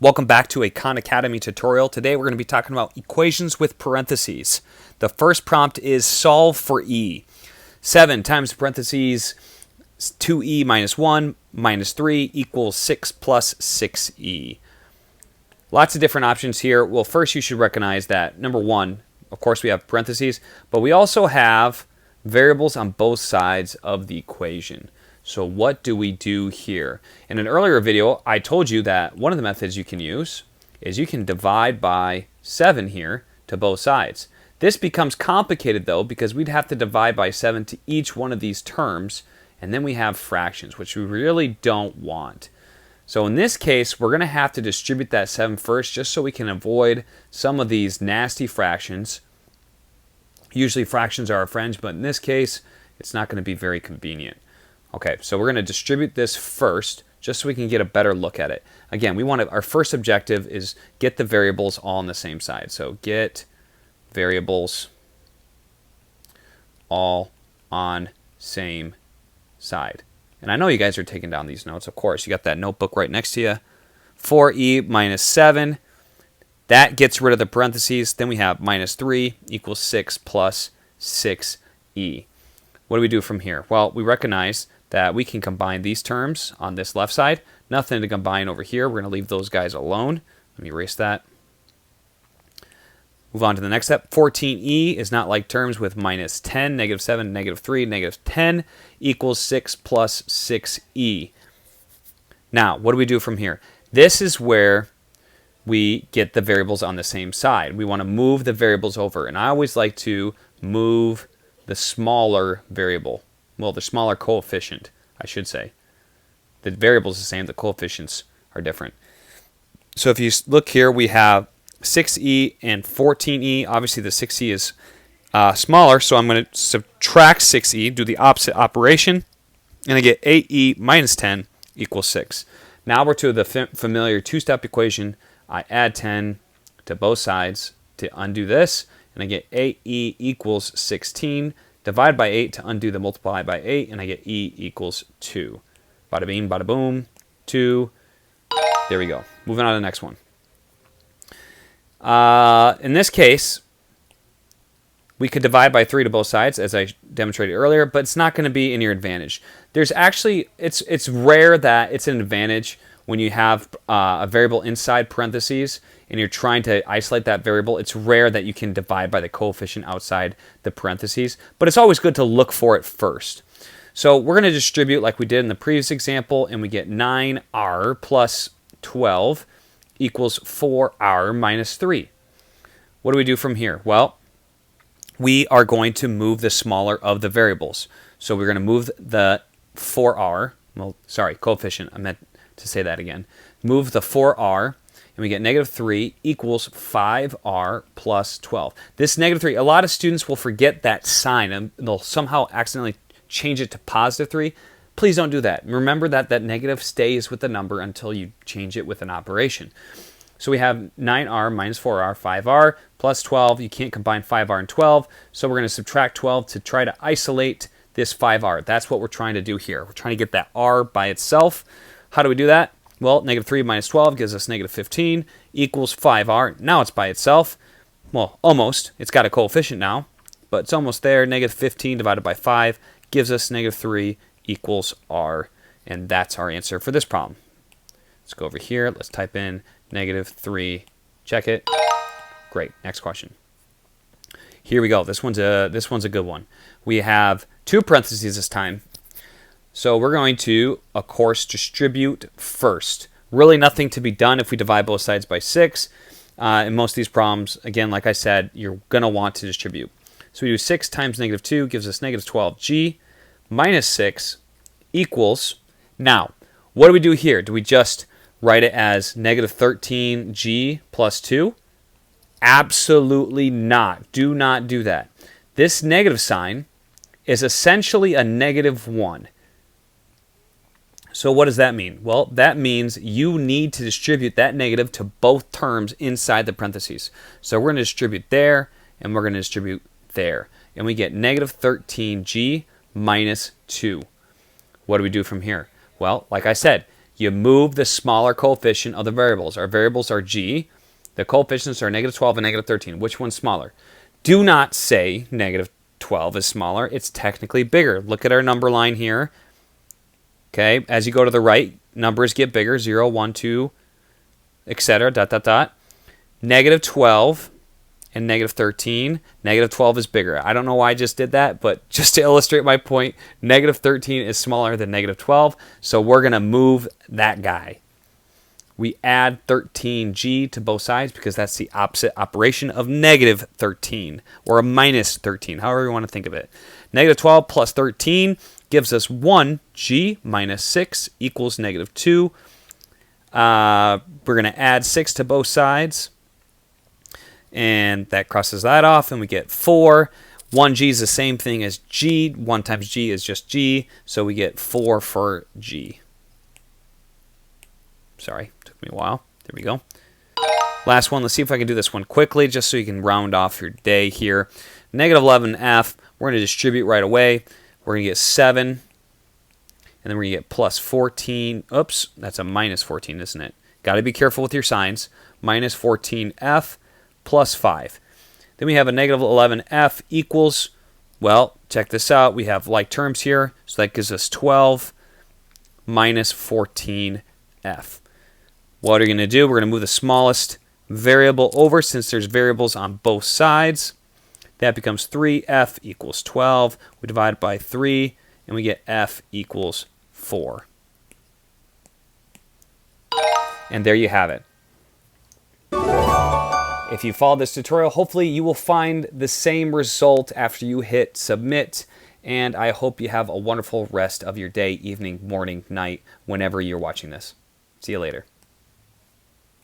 Welcome back to a Khan Academy tutorial. Today we're going to be talking about equations with parentheses. The first prompt is solve for e. 7 times parentheses 2e minus 1 minus 3 equals 6 plus 6e. Lots of different options here. Well, first you should recognize that, number one, of course we have parentheses, but we also have variables on both sides of the equation. So what do we do here? In an earlier video, I told you that one of the methods you can use is you can divide by 7 here to both sides. This becomes complicated though because we'd have to divide by 7 to each one of these terms, and then we have fractions, which we really don't want. So in this case, we're going to have to distribute that 7 first just so we can avoid some of these nasty fractions. Usually fractions are our friends, but in this case, it's not going to be very convenient. Okay, so we're going to distribute this first just so we can get a better look at it. Again, we want to, our first objective is get the variables all on the same side. So get variables all on same side. And I know you guys are taking down these notes, of course. You got that notebook right next to you. 4e minus 7, that gets rid of the parentheses. Then we have minus 3 equals 6 plus 6e. What do we do from here? Well, we recognize that we can combine these terms on this left side. Nothing to combine over here. We're going to leave those guys alone. Let me erase that. Move on to the next step. 14e is not like terms with minus 10, negative 7, negative 3, negative 10 equals 6 plus 6e. Now, what do we do from here? This is where we get the variables on the same side. We want to move the variables over. And I always like to move the smaller variable. Well, the smaller coefficient, I should say. The variable is the same, the coefficients are different. So if you look here, we have 6e and 14e. Obviously, the 6e is smaller, so I'm going to subtract 6e, do the opposite operation, and I get 8e minus 10 equals 6. Now we're to the familiar two-step equation. I add 10 to both sides to undo this, and I get 8e equals 16. Divide by 8 to undo the multiply by 8, and I get e equals 2. Bada bing, bada boom, 2. There we go. Moving on to the next one. In this case, we could divide by 3 to both sides, as I demonstrated earlier, but it's not going to be in your advantage. There's actually, it's rare that it's an advantage when you have a variable inside parentheses and you're trying to isolate that variable. It's rare that you can divide by the coefficient outside the parentheses, but it's always good to look for it first. So we're going to distribute like we did in the previous example, and we get 9r plus 12 equals 4r minus 3. What do we do from here? Well, we are going to move the smaller of the variables. So we're going to move the 4r, well, sorry, coefficient, I meant to say that again. Move the 4r, and we get negative 3 equals 5r plus 12. This negative 3, a lot of students will forget that sign, and they'll somehow accidentally change it to positive 3. Please don't do that. Remember that that negative stays with the number until you change it with an operation. So we have 9r minus 4r, 5r, plus 12. You can't combine 5r and 12, so we're going to subtract 12 to try to isolate this 5r. That's what we're trying to do here. We're trying to get that r by itself. How do we do that? Well, negative 3 minus 12 gives us negative 15 equals 5r. Now it's by itself. Well, almost. It's got a coefficient now, but it's almost there. Negative 15 divided by 5 gives us negative 3 equals r, and that's our answer for this problem. Let's go over here. Let's type in negative 3. Check it. Great. Next question. Here we go. This one's a good one. We have 2 parentheses this time. So we're going to, of course, distribute first. Really nothing to be done if we divide both sides by 6. In most of these problems, again, like I said, you're going to want to distribute. So we do 6 times negative 2 gives us negative 12g minus 6 equals, now, what do we do here? Do we just write it as negative 13g plus 2? Absolutely not. Do not do that. This negative sign is essentially a negative 1. So what does that mean? Well, that means you need to distribute that negative to both terms inside the parentheses. So we're going to distribute there, and we're going to distribute there. And we get negative 13g minus 2. What do we do from here? Well, like I said, You move the smaller coefficient of the variables. Our variables are g. The coefficients are negative 12 and negative 13. Which one's smaller? Do not say negative 12 is smaller. It's technically bigger. Look at our number line here. Okay, as you go to the right, numbers get bigger. 0, 1, 2, etc. Dot, dot, dot. Negative 12 and negative 13. Negative 12 is bigger. I don't know why I just did that, but just to illustrate my point, negative 13 is smaller than negative 12, so we're going to move that guy. We add 13g to both sides because that's the opposite operation of negative 13, or a minus 13, however you want to think of it. Negative 12 plus 13 gives us 1g minus 6 equals negative 2. We're going to add 6 to both sides. And that crosses that off, and we get 4. 1g is the same thing as g. 1 times g is just g, so we get 4 for g. Sorry, took me a while. There we go. Last one. Let's see if I can do this one quickly, just so you can round off your day here. Negative 11f, we're going to distribute right away. We're going to get 7, and then we're going to get plus 14. Oops, that's a minus 14, isn't it? Got to be careful with your signs. Minus 14f. Plus 5. Then we have a negative 11f equals, well, check this out. We have like terms here, so that gives us 12 minus 14f. What are you going to do? We're going to move the smallest variable over since there's variables on both sides. That becomes 3f equals 12. We divide by 3, and we get f equals 4. And there you have it. If you followed this tutorial, hopefully you will find the same result after you hit submit, and I hope you have a wonderful rest of your day, evening, morning, night, whenever you're watching this. See you later.